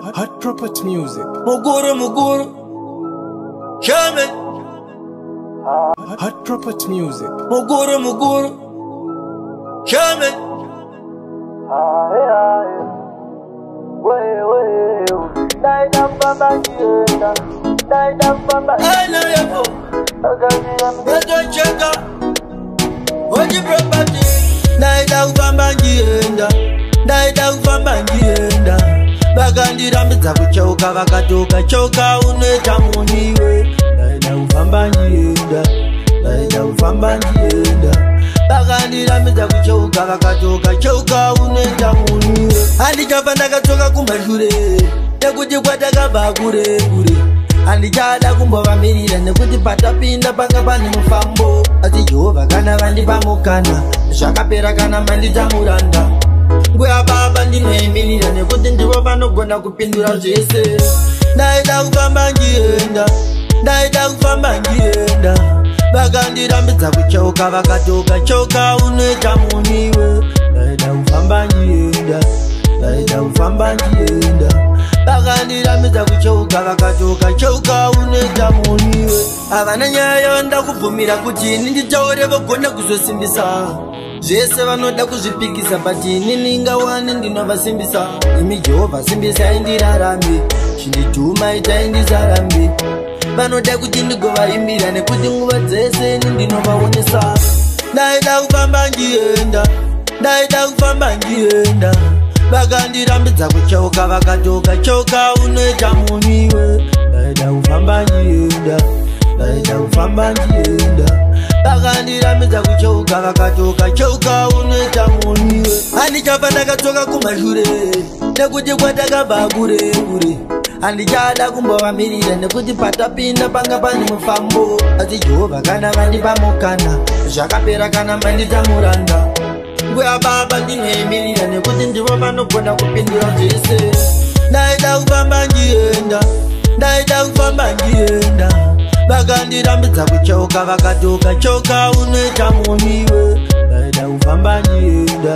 Hot Property Music. Muguru, Shaman. Hot Property Music. Muguru, Shaman. Bagandira mbidza kuchoka vakatoka choka unoita muniwe ndaida kufamba njienda bagandira mbidza kuchoka vakatoka choka unoita muniwe handichafa ndakatoka kumashure nekuti kwatakabva kure handichada kumbovamiririra nekuti patapinda panga pane mufambo asi Jehovha kana vandipa mukana zvakapera kana mandita muranda nguya baba ndinoemirira nekuti ndivo vanogona kupindura zvese ndaida kufamba njienda vakandirambidza kuchoka vakatoka choka unoita muniwe ndaida kufamba njienda vakandirambidza kuchoka vakatoka choka unoita muniwe havana nyaya ndakubvumira kuti ini nditaure vogona kuzosimbisa zvese vanoda kuzvipikisa but ini ndingawani ndinovasimbisa imi Jehovha simbisai ndirarame chindituma itai ndizarambe vanoda kuti ndigovaimbira nekuti nguva dzese ini ndinovaonesa ndaida kufamba njienda vakandirambidza kuchoka vakatoka choka unoita muniwe ndaida kufamba njienda vakandirambidza kuchoka vakatoka choka unoita muniwe handichafa ndakatoka kumashure nekuti kwatakabva kure handichada kumbovamirira nekuti patapinda panga pane mufambo asi Jehovha kana vandipa mukana zvakapera kana mandita muranda nguya baba ndinoemirira nekuti ndivo vanogona kupindura zvese ndaida kufamba njienda vakandirambidza kuchoka vakatoka choka unoita muniwe ndaida kufamba njienda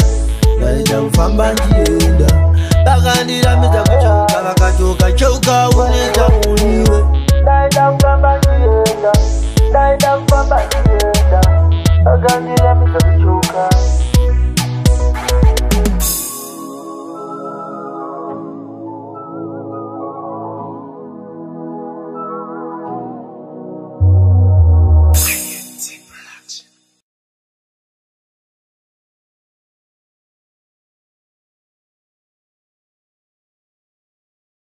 vakandirambidza kuchoka vakatoka choka unoita muniwe ndaida kufamba njienda vakandirambidza kuchoka